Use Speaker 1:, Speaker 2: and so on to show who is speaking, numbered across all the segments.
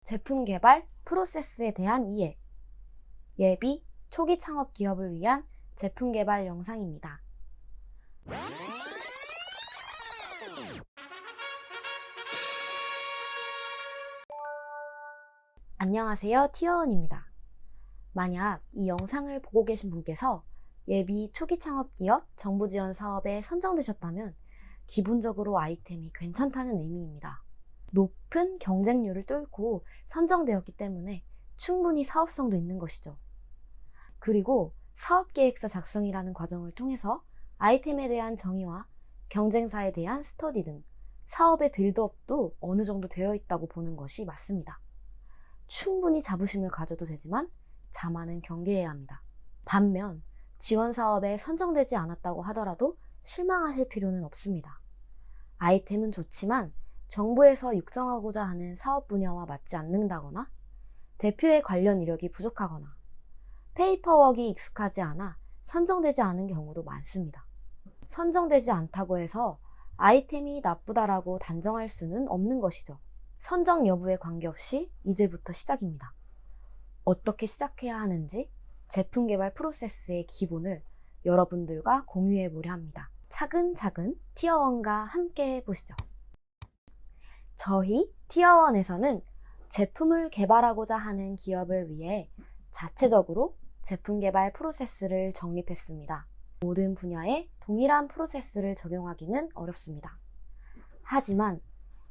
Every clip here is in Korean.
Speaker 1: 제품 개발 프로세스에 대한 이해. 예비 초기 창업 기업을 위한 제품 개발 영상입니다. 안녕하세요. 티어원입니다. 만약 이 영상을 보고 계신 분께서 예비 초기 창업 기업 정부 지원 사업에 선정되셨다면 기본적으로 아이템이 괜찮다는 의미입니다. 높은 경쟁률을 뚫고 선정되었기 때문에 충분히 사업성도 있는 것이죠. 그리고 사업계획서 작성이라는 과정을 통해서 아이템에 대한 정의와 경쟁사에 대한 스터디 등 사업의 빌드업도 어느 정도 되어 있다고 보는 것이 맞습니다. 충분히 자부심을 가져도 되지만 자만은 경계해야 합니다. 반면 지원 사업에 선정되지 않았다고 하더라도 실망하실 필요는 없습니다. 아이템은 좋지만 정부에서 육성하고자 하는 사업 분야와 맞지 않는다거나 대표의 관련 이력이 부족하거나 페이퍼워크가 익숙하지 않아 선정되지 않은 경우도 많습니다. 선정되지 않다고 해서 아이템이 나쁘다라고 단정할 수는 없는 것이죠. 선정 여부에 관계없이 이제부터 시작입니다. 어떻게 시작해야 하는지 제품 개발 프로세스의 기본을 여러분들과 공유해 보려 합니다. 차근차근 티어1과 함께 해보시죠. 저희 티어1에서는 제품을 개발하고자 하는 기업을 위해 자체적으로 제품 개발 프로세스를 정립했습니다. 모든 분야에 동일한 프로세스를 적용하기는 어렵습니다. 하지만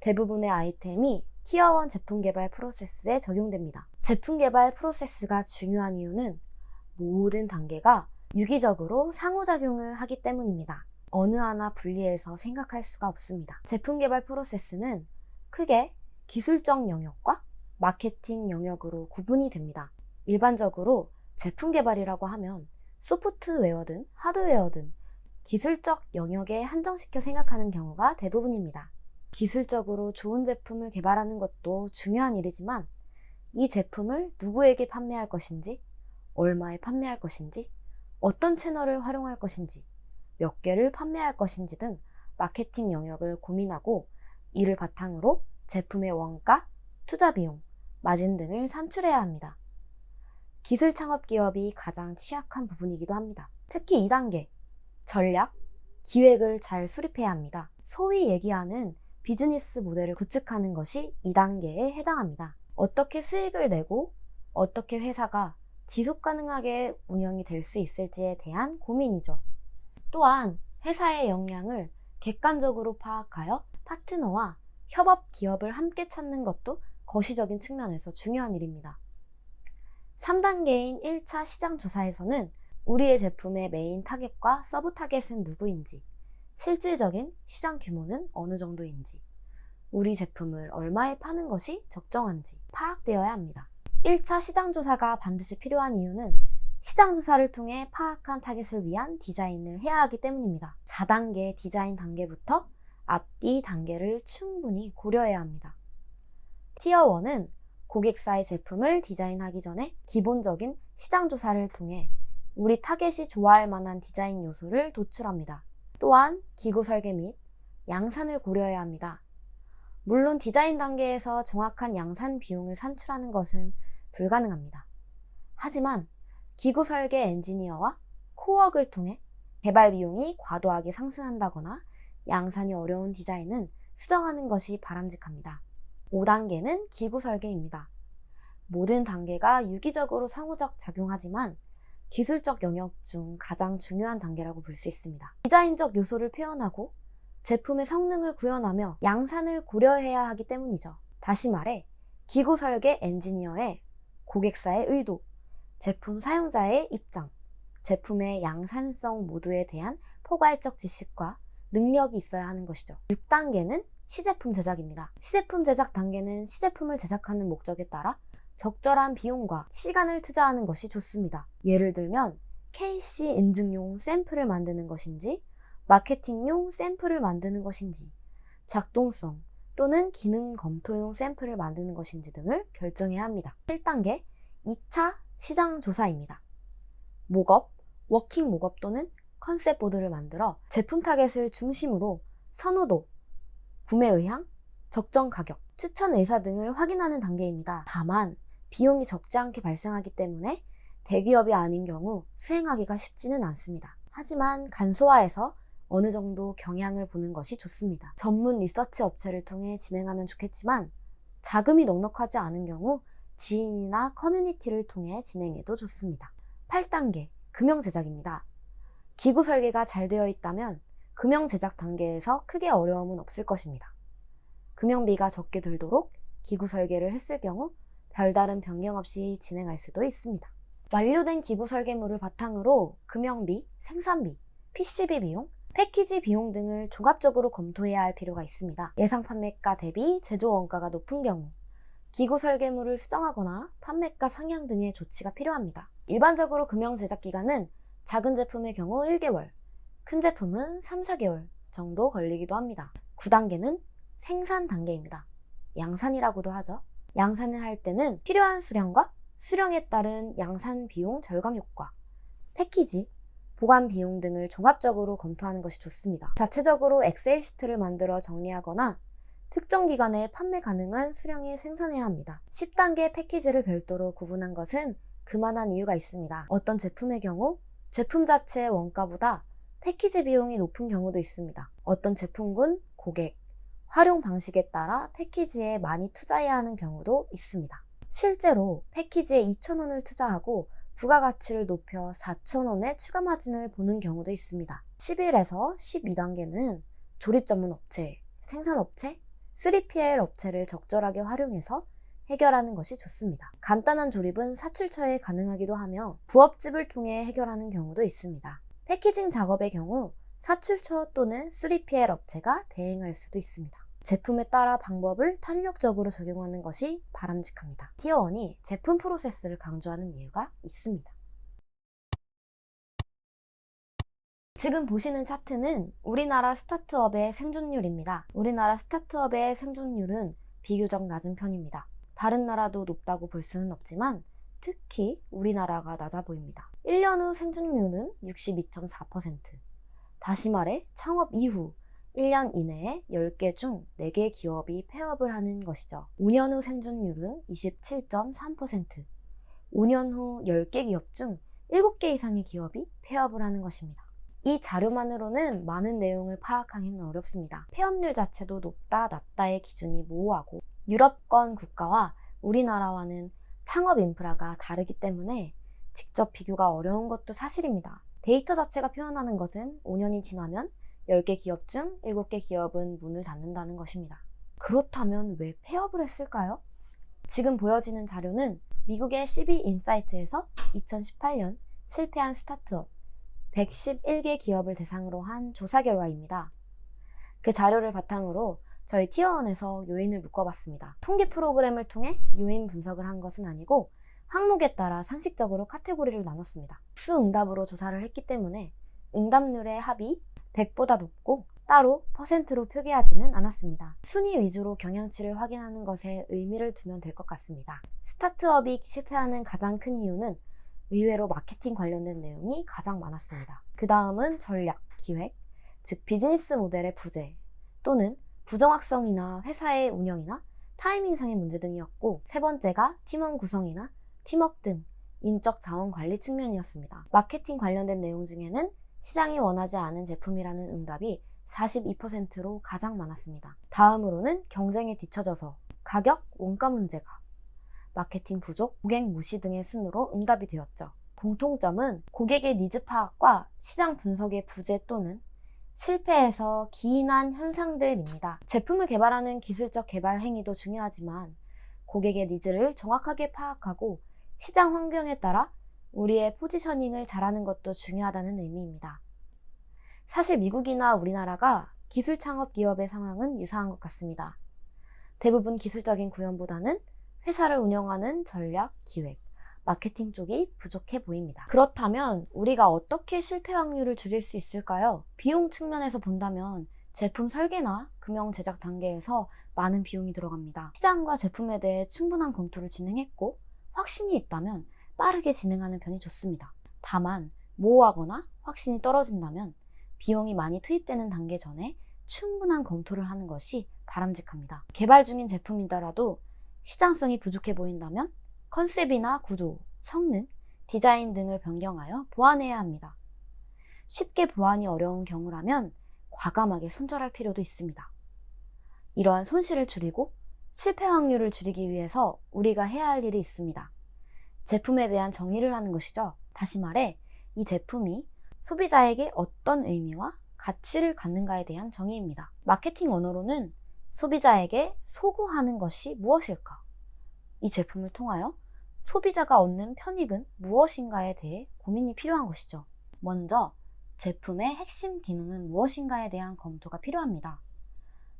Speaker 1: 대부분의 아이템이 티어1 제품 개발 프로세스에 적용됩니다. 제품 개발 프로세스가 중요한 이유는 모든 단계가 유기적으로 상호작용을 하기 때문입니다. 어느 하나 분리해서 생각할 수가 없습니다. 제품 개발 프로세스는 크게 기술적 영역과 마케팅 영역으로 구분이 됩니다. 일반적으로 제품 개발이라고 하면 소프트웨어든 하드웨어든 기술적 영역에 한정시켜 생각하는 경우가 대부분입니다. 기술적으로 좋은 제품을 개발하는 것도 중요한 일이지만 이 제품을 누구에게 판매할 것인지, 얼마에 판매할 것인지, 어떤 채널을 활용할 것인지, 몇 개를 판매할 것인지 등 마케팅 영역을 고민하고 이를 바탕으로 제품의 원가, 투자 비용, 마진 등을 산출해야 합니다. 기술 창업 기업이 가장 취약한 부분이기도 합니다. 특히 2단계, 전략, 기획을 잘 수립해야 합니다. 소위 얘기하는 비즈니스 모델을 구축하는 것이 2단계에 해당합니다. 어떻게 수익을 내고 어떻게 회사가 지속 가능하게 운영이 될 수 있을지에 대한 고민이죠. 또한 회사의 역량을 객관적으로 파악하여 파트너와 협업 기업을 함께 찾는 것도 거시적인 측면에서 중요한 일입니다. 3단계인 1차 시장 조사에서는 우리의 제품의 메인 타겟과 서브 타겟은 누구인지, 실질적인 시장 규모는 어느 정도인지, 우리 제품을 얼마에 파는 것이 적정한지 파악되어야 합니다. 1차 시장 조사가 반드시 필요한 이유는 시장 조사를 통해 파악한 타겟을 위한 디자인을 해야 하기 때문입니다. 4단계 디자인 단계부터 앞뒤 단계를 충분히 고려해야 합니다. 티어1은 고객사의 제품을 디자인하기 전에 기본적인 시장 조사를 통해 우리 타겟이 좋아할 만한 디자인 요소를 도출합니다. 또한 기구 설계 및 양산을 고려해야 합니다. 물론 디자인 단계에서 정확한 양산 비용을 산출하는 것은 불가능합니다. 하지만 기구 설계 엔지니어와 코워크를 통해 개발 비용이 과도하게 상승한다거나 양산이 어려운 디자인은 수정하는 것이 바람직합니다. 5단계는 기구 설계입니다. 모든 단계가 유기적으로 상호적 작용하지만 기술적 영역 중 가장 중요한 단계라고 볼 수 있습니다. 디자인적 요소를 표현하고 제품의 성능을 구현하며 양산을 고려해야 하기 때문이죠. 다시 말해 기구 설계 엔지니어의 고객사의 의도, 제품 사용자의 입장, 제품의 양산성 모두에 대한 포괄적 지식과 능력이 있어야 하는 것이죠. 6단계는 시제품 제작입니다. 시제품 제작 단계는 시제품을 제작하는 목적에 따라 적절한 비용과 시간을 투자하는 것이 좋습니다. 예를 들면 KC 인증용 샘플을 만드는 것인지, 마케팅용 샘플을 만드는 것인지, 작동성 또는 기능 검토용 샘플을 만드는 것인지 등을 결정해야 합니다. 7단계 2차 시장 조사입니다. 목업, 워킹 목업 또는 컨셉 보드를 만들어 제품 타겟을 중심으로 선호도, 구매 의향, 적정 가격, 추천 의사 등을 확인하는 단계입니다. 다만 비용이 적지 않게 발생하기 때문에 대기업이 아닌 경우 수행하기가 쉽지는 않습니다. 하지만 간소화해서 어느 정도 경향을 보는 것이 좋습니다. 전문 리서치 업체를 통해 진행하면 좋겠지만 자금이 넉넉하지 않은 경우 지인이나 커뮤니티를 통해 진행해도 좋습니다. 8단계, 금형 제작입니다. 기구 설계가 잘 되어 있다면 금형 제작 단계에서 크게 어려움은 없을 것입니다. 금형비가 적게 들도록 기구 설계를 했을 경우 별다른 변경 없이 진행할 수도 있습니다. 완료된 기부 설계물을 바탕으로 금형비, 생산비, PCB 비용, 패키지 비용 등을 종합적으로 검토해야 할 필요가 있습니다. 예상 판매가 대비 제조 원가가 높은 경우 기구 설계물을 수정하거나 판매가 상향 등의 조치가 필요합니다. 일반적으로 금형 제작 기간은 작은 제품의 경우 1개월, 큰 제품은 3, 4개월 정도 걸리기도 합니다. 9단계는 생산 단계입니다. 양산이라고도 하죠. 양산을 할 때는 필요한 수량과 수령에 따른 양산 비용 절감 효과, 패키지, 보관 비용 등을 종합적으로 검토하는 것이 좋습니다. 자체적으로 엑셀 시트를 만들어 정리하거나 특정 기간에 판매 가능한 수량에 생산해야 합니다. 10단계 패키지를 별도로 구분한 것은 그만한 이유가 있습니다. 어떤 제품의 경우 제품 자체의 원가보다 패키지 비용이 높은 경우도 있습니다. 어떤 제품군, 고객, 활용 방식에 따라 패키지에 많이 투자해야 하는 경우도 있습니다. 실제로 패키지에 2,000원을 투자하고 부가가치를 높여 4,000원의 추가 마진을 보는 경우도 있습니다. 11에서 12단계는 조립 전문 업체, 생산업체, 3PL 업체를 적절하게 활용해서 해결하는 것이 좋습니다. 간단한 조립은 사출처에 가능하기도 하며 부업집을 통해 해결하는 경우도 있습니다. 패키징 작업의 경우 사출처 또는 3PL 업체가 대행할 수도 있습니다. 제품에 따라 방법을 탄력적으로 적용하는 것이 바람직합니다. 티어1이 제품 프로세스를 강조하는 이유가 있습니다. 지금 보시는 차트는 우리나라 스타트업의 생존율입니다. 우리나라 스타트업의 생존율은 비교적 낮은 편입니다. 다른 나라도 높다고 볼 수는 없지만 특히 우리나라가 낮아 보입니다. 1년 후 생존율은 62.4%. 다시 말해 창업 이후 1년 이내에 10개 중 4개 기업이 폐업을 하는 것이죠. 5년 후 생존율은 27.3%. 5년 후 10개 기업 중 7개 이상의 기업이 폐업을 하는 것입니다. 이 자료만으로는 많은 내용을 파악하기는 어렵습니다. 폐업률 자체도 높다, 낮다의 기준이 모호하고 유럽권 국가와 우리나라와는 창업 인프라가 다르기 때문에 직접 비교가 어려운 것도 사실입니다. 데이터 자체가 표현하는 것은 5년이 지나면 10개 기업 중 7개 기업은 문을 닫는다는 것입니다. 그렇다면 왜 폐업을 했을까요? 지금 보여지는 자료는 미국의 CB인사이트에서 2018년 실패한 스타트업 111개 기업을 대상으로 한 조사 결과입니다. 그 자료를 바탕으로 저희 티어1에서 요인을 묶어봤습니다. 통계 프로그램을 통해 요인 분석을 한 것은 아니고 항목에 따라 상식적으로 카테고리를 나눴습니다. 수응답으로 조사를 했기 때문에 응답률의 합이 100보다 높고 따로 퍼센트로 표기하지는 않았습니다. 순위 위주로 경향치를 확인하는 것에 의미를 두면 될 것 같습니다. 스타트업이 실패하는 가장 큰 이유는 의외로 마케팅 관련된 내용이 가장 많았습니다. 그 다음은 전략, 기획, 즉 비즈니스 모델의 부재 또는 부정확성이나 회사의 운영이나 타이밍상의 문제 등이었고, 세 번째가 팀원 구성이나 팀워크 등 인적 자원 관리 측면이었습니다. 마케팅 관련된 내용 중에는 시장이 원하지 않은 제품이라는 응답이 42%로 가장 많았습니다. 다음으로는 경쟁에 뒤처져서 가격, 원가 문제가, 마케팅 부족, 고객 무시 등의 순으로 응답이 되었죠. 공통점은 고객의 니즈 파악과 시장 분석의 부재 또는 실패에서 기인한 현상들입니다. 제품을 개발하는 기술적 개발 행위도 중요하지만 고객의 니즈를 정확하게 파악하고 시장 환경에 따라 우리의 포지셔닝을 잘하는 것도 중요하다는 의미입니다. 사실 미국이나 우리나라가 기술 창업 기업의 상황은 유사한 것 같습니다. 대부분 기술적인 구현보다는 회사를 운영하는 전략, 기획, 마케팅 쪽이 부족해 보입니다. 그렇다면 우리가 어떻게 실패 확률을 줄일 수 있을까요? 비용 측면에서 본다면 제품 설계나 금형 제작 단계에서 많은 비용이 들어갑니다. 시장과 제품에 대해 충분한 검토를 진행했고 확신이 있다면 빠르게 진행하는 편이 좋습니다. 다만 모호하거나 확신이 떨어진다면 비용이 많이 투입되는 단계 전에 충분한 검토를 하는 것이 바람직합니다. 개발 중인 제품이더라도 시장성이 부족해 보인다면 컨셉이나 구조, 성능, 디자인 등을 변경하여 보완해야 합니다. 쉽게 보완이 어려운 경우라면 과감하게 손절할 필요도 있습니다. 이러한 손실을 줄이고 실패 확률을 줄이기 위해서 우리가 해야 할 일이 있습니다. 제품에 대한 정의를 하는 것이죠. 다시 말해, 이 제품이 소비자에게 어떤 의미와 가치를 갖는가에 대한 정의입니다. 마케팅 언어로는 소비자에게 소구하는 것이 무엇일까? 이 제품을 통하여 소비자가 얻는 편익은 무엇인가에 대해 고민이 필요한 것이죠. 먼저 제품의 핵심 기능은 무엇인가에 대한 검토가 필요합니다.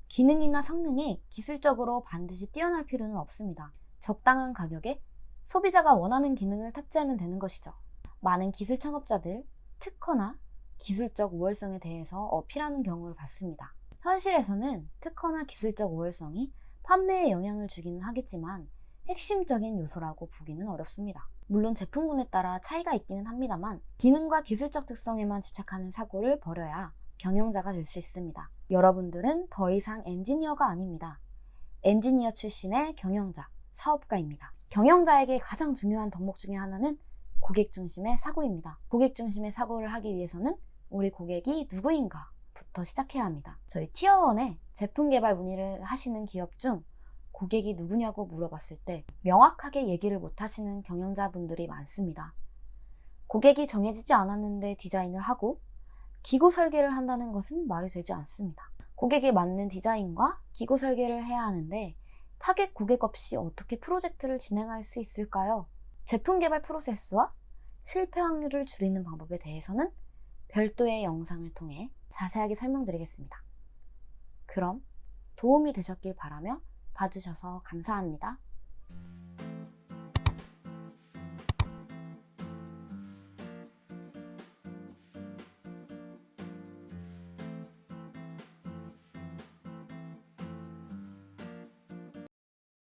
Speaker 1: 기능이나 성능이 기술적으로 반드시 뛰어날 필요는 없습니다. 적당한 가격에 소비자가 원하는 기능을 탑재하면 되는 것이죠. 많은 기술 창업자들, 특허나 기술적 우월성에 대해서 어필하는 경우를 봤습니다. 현실에서는 특허나 기술적 우월성이 판매에 영향을 주기는 하겠지만 핵심적인 요소라고 보기는 어렵습니다. 물론 제품군에 따라 차이가 있기는 합니다만 기능과 기술적 특성에만 집착하는 사고를 버려야 경영자가 될 수 있습니다. 여러분들은 더 이상 엔지니어가 아닙니다. 엔지니어 출신의 경영자, 사업가입니다. 경영자에게 가장 중요한 덕목 중에 하나는 고객 중심의 사고입니다. 고객 중심의 사고를 하기 위해서는 우리 고객이 누구인가 부터 시작해야 합니다. 저희 티어1에 제품 개발 문의를 하시는 기업 중 고객이 누구냐고 물어봤을 때 명확하게 얘기를 못 하시는 경영자분들이 많습니다. 고객이 정해지지 않았는데 디자인을 하고 기구 설계를 한다는 것은 말이 되지 않습니다. 고객에 맞는 디자인과 기구 설계를 해야 하는데 타겟 고객 없이 어떻게 프로젝트를 진행할 수 있을까요? 제품 개발 프로세스와 실패 확률을 줄이는 방법에 대해서는 별도의 영상을 통해 자세하게 설명드리겠습니다. 그럼 도움이 되셨길 바라며 봐주셔서 감사합니다.